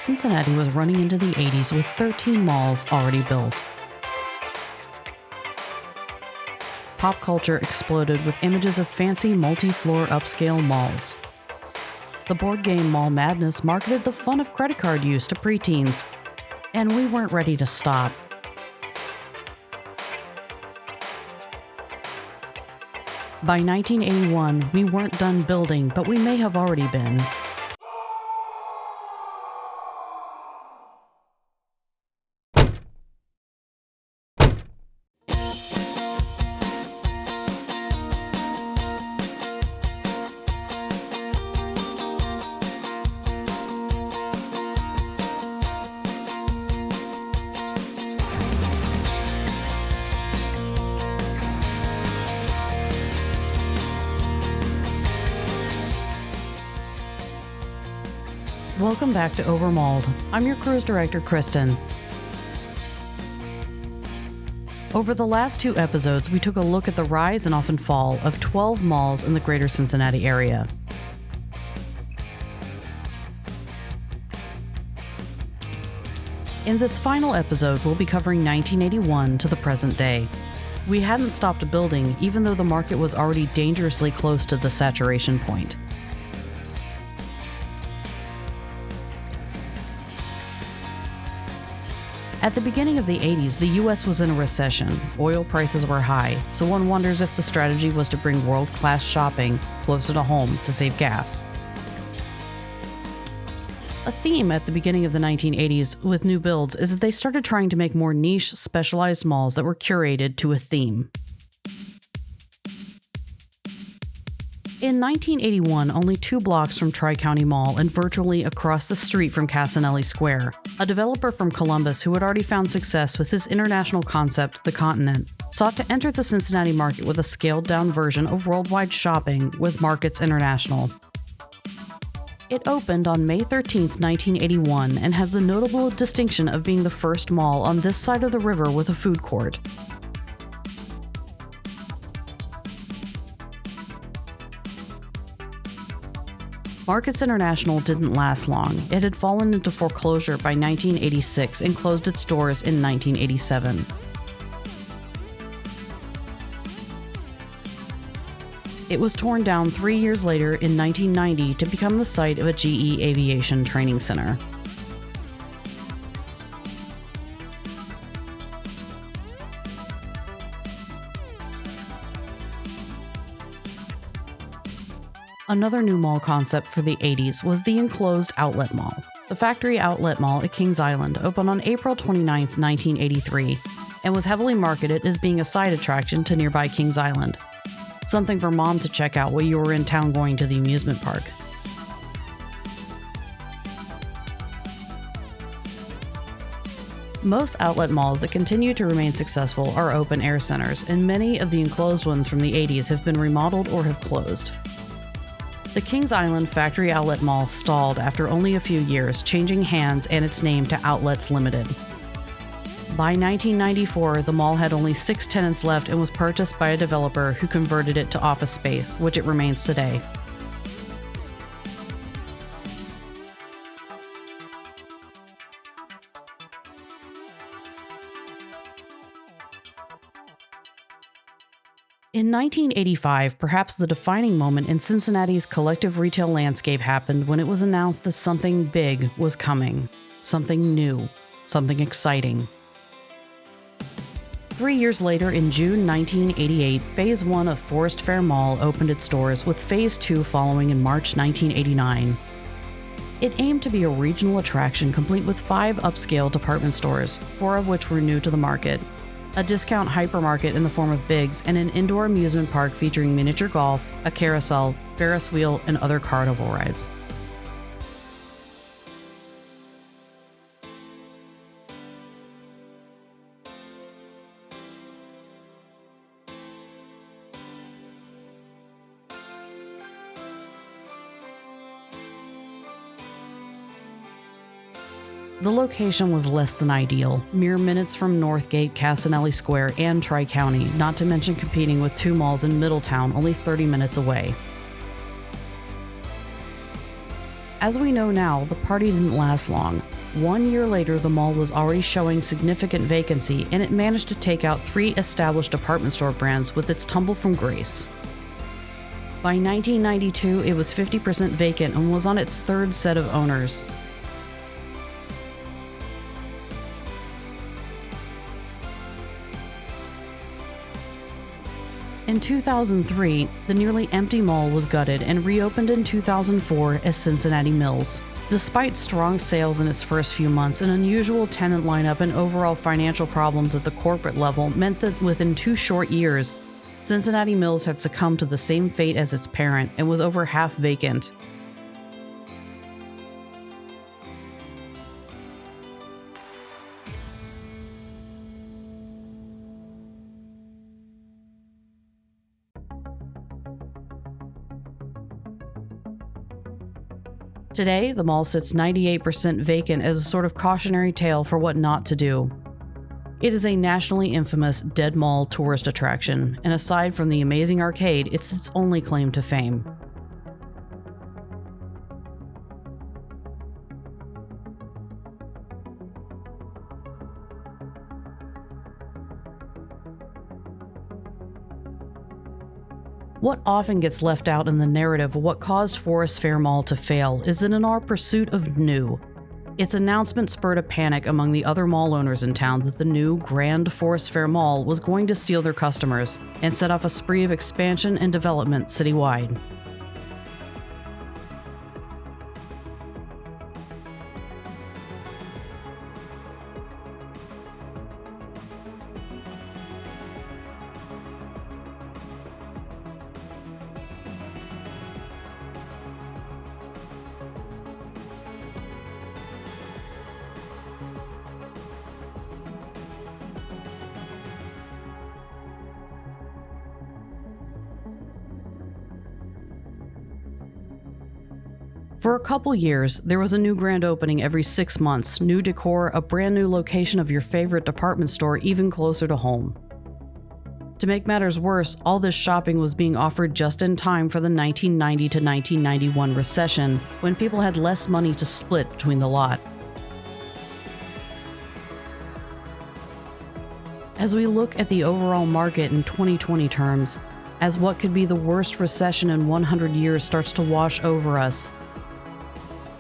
Cincinnati was running into the 80s with 13 malls already built. Pop culture exploded with images of fancy multi-floor upscale malls. The board game Mall Madness marketed the fun of credit card use to preteens, and we weren't ready to stop. By 1981, we weren't done building, but we may have already been. Welcome back to Overmalled. I'm your cruise director, Kristen. Over the last 2 episodes, we took a look at the rise and often fall of 12 malls in the greater Cincinnati area. In this final episode, we'll be covering 1981 to the present day. We hadn't stopped building, even though the market was already dangerously close to the saturation point. At the beginning of the 80s, the US was in a recession. Oil prices were high, so one wonders if the strategy was to bring world-class shopping closer to home to save gas. A theme at the beginning of the 1980s with new builds is that they started trying to make more niche, specialized malls that were curated to a theme. In 1981, only 2 blocks from Tri-County Mall and virtually across the street from Casanelli Square, a developer from Columbus who had already found success with his international concept, The Continent, sought to enter the Cincinnati market with a scaled-down version of worldwide shopping with Markets International. It opened on May 13, 1981, and has the notable distinction of being the first mall on this side of the river with a food court. Markets International didn't last long. It had fallen into foreclosure by 1986 and closed its doors in 1987. It was torn down 3 years later in 1990 to become the site of a GE Aviation training center. Another new mall concept for the 80s was the enclosed outlet mall. The Factory Outlet Mall at Kings Island opened on April 29, 1983, and was heavily marketed as being a side attraction to nearby Kings Island. Something for mom to check out while you were in town going to the amusement park. Most outlet malls that continue to remain successful are open-air centers, and many of the enclosed ones from the 80s have been remodeled or have closed. The Kings Island Factory Outlet Mall stalled after only a few years, changing hands and its name to Outlets Limited. By 1994, the mall had only 6 tenants left and was purchased by a developer who converted it to office space, which it remains today. In 1985, perhaps the defining moment in Cincinnati's collective retail landscape happened when it was announced that something big was coming. Something new. Something exciting. 3 years later, in June 1988, Phase 1 of Forest Fair Mall opened its doors, with Phase 2 following in March 1989. It aimed to be a regional attraction complete with 5 upscale department stores, 4 of which were new to the market, a discount hypermarket in the form of Biggs, and an indoor amusement park featuring miniature golf, a carousel, Ferris wheel, and other carnival rides. The location was less than ideal, mere minutes from Northgate, Casanelli Square, and Tri-County, not to mention competing with 2 malls in Middletown only 30 minutes away. As we know now, the party didn't last long. 1 year later, the mall was already showing significant vacancy, and it managed to take out 3 established department store brands with its tumble from grace. By 1992, it was 50% vacant and was on its 3rd set of owners. In 2003, the nearly empty mall was gutted and reopened in 2004 as Cincinnati Mills. Despite strong sales in its first few months, an unusual tenant lineup and overall financial problems at the corporate level meant that within 2 short years, Cincinnati Mills had succumbed to the same fate as its parent and was over half vacant. Today, the mall sits 98% vacant as a sort of cautionary tale for what not to do. It is a nationally infamous dead mall tourist attraction, and aside from the amazing arcade, it's its only claim to fame. What often gets left out in the narrative of what caused Forest Fair Mall to fail is that in our pursuit of new, its announcement spurred a panic among the other mall owners in town that the new Grand Forest Fair Mall was going to steal their customers and set off a spree of expansion and development citywide. For a couple years, there was a new grand opening every 6 months, new decor, a brand new location of your favorite department store even closer to home. To make matters worse, all this shopping was being offered just in time for the 1990 to 1991 recession, when people had less money to split between the lot. As we look at the overall market in 2020 terms, as what could be the worst recession in 100 years starts to wash over us,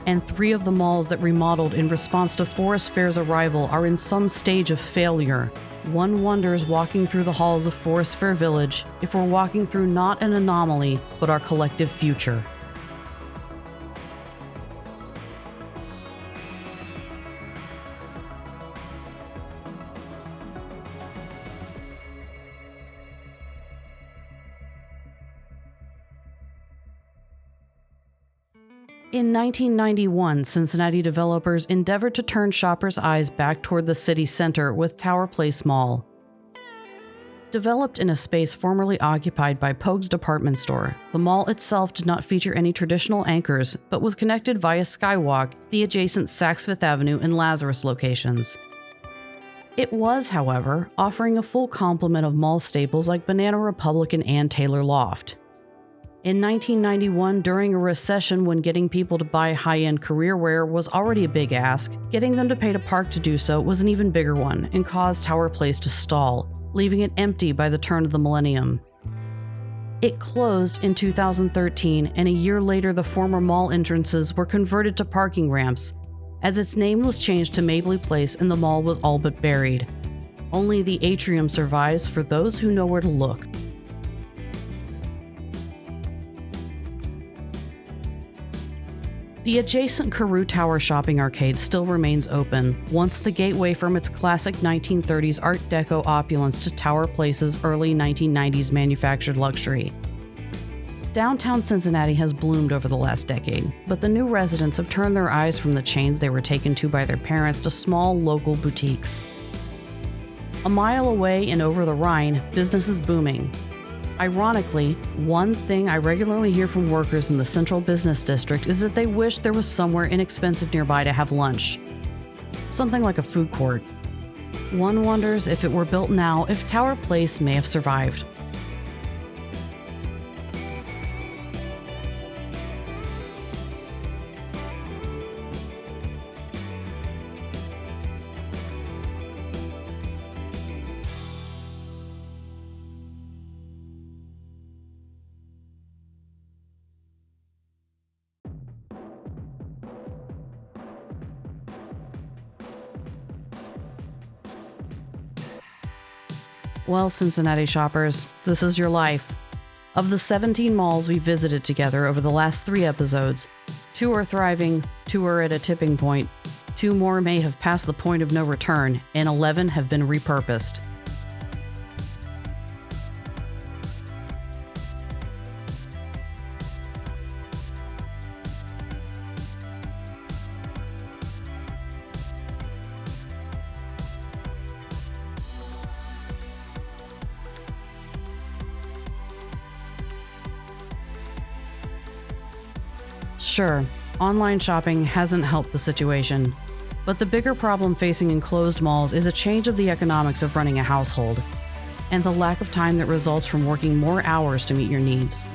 and 3 of the malls that remodeled in response to Forest Fair's arrival are in some stage of failure, one wonders walking through the halls of Forest Fair Village if we're walking through not an anomaly, but our collective future. In 1991, Cincinnati developers endeavored to turn shoppers' eyes back toward the city center with Tower Place Mall. Developed in a space formerly occupied by Pogue's department store, the mall itself did not feature any traditional anchors, but was connected via skywalk to the adjacent Saks Fifth Avenue and Lazarus locations. It was, however, offering a full complement of mall staples like Banana Republic and Ann Taylor Loft. In 1991, during a recession when getting people to buy high-end career wear was already a big ask, getting them to pay to park to do so was an even bigger one and caused Tower Place to stall, leaving it empty by the turn of the millennium. It closed in 2013, and a year later the former mall entrances were converted to parking ramps, as its name was changed to Mabley Place and the mall was all but buried. Only the atrium survives for those who know where to look. The adjacent Carew Tower shopping arcade still remains open, once the gateway from its classic 1930s Art Deco opulence to Tower Place's early 1990s manufactured luxury. Downtown Cincinnati has bloomed over the last decade, but the new residents have turned their eyes from the chains they were taken to by their parents to small local boutiques. A mile away and over the Rhine, business is booming. Ironically, one thing I regularly hear from workers in the Central Business District is that they wish there was somewhere inexpensive nearby to have lunch. Something like a food court. One wonders if it were built now, if Tower Place may have survived. Well, Cincinnati shoppers, this is your life. Of the 17 malls we visited together over the last 3 episodes, 2 are thriving, 2 are at a tipping point, 2 more may have passed the point of no return, and 11 have been repurposed. Sure, online shopping hasn't helped the situation, but the bigger problem facing enclosed malls is a change of the economics of running a household, and the lack of time that results from working more hours to meet your needs.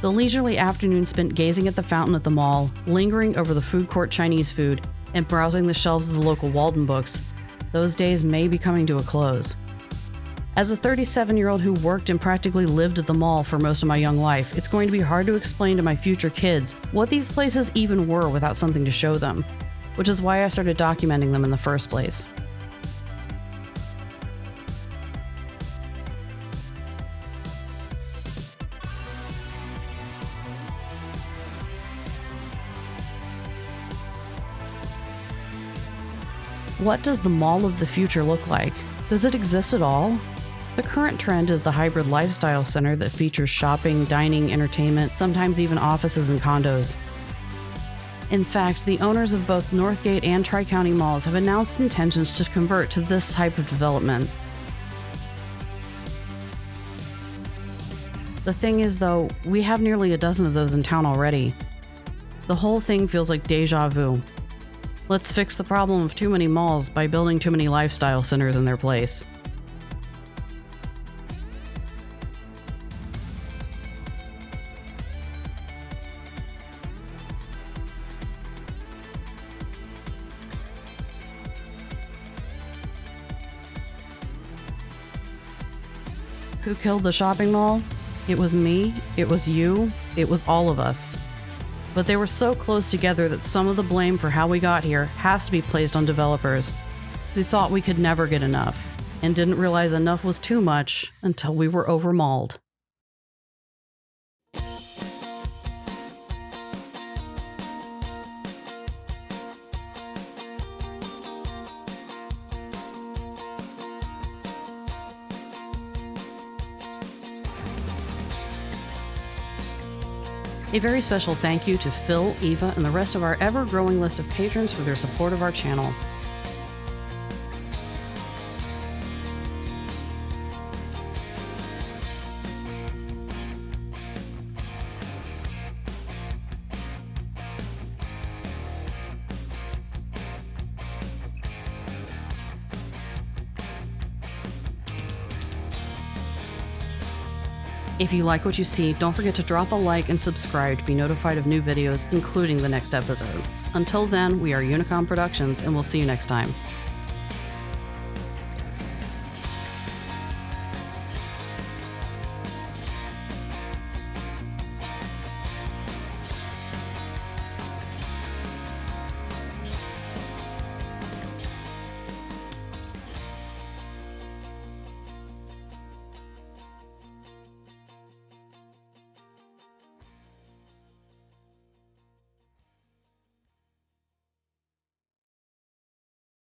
The leisurely afternoon spent gazing at the fountain at the mall, lingering over the food court Chinese food, and browsing the shelves of the local Walden books, those days may be coming to a close. As a 37-year-old who worked and practically lived at the mall for most of my young life, it's going to be hard to explain to my future kids what these places even were without something to show them, which is why I started documenting them in the first place. What does the mall of the future look like? Does it exist at all? The current trend is the hybrid lifestyle center that features shopping, dining, entertainment, sometimes even offices and condos. In fact, the owners of both Northgate and Tri-County malls have announced intentions to convert to this type of development. The thing is, though, we have nearly a dozen of those in town already. The whole thing feels like deja vu. Let's fix the problem of too many malls by building too many lifestyle centers in their place. Who killed the shopping mall? It was me, it was you, it was all of us. But they were so close together that some of the blame for how we got here has to be placed on developers who thought we could never get enough and didn't realize enough was too much until we were overmauled. A very special thank you to Phil, Eva, and the rest of our ever-growing list of patrons for their support of our channel. If you like what you see, don't forget to drop a like and subscribe to be notified of new videos, including the next episode. Until then, we are Unicom Productions, and we'll see you next time.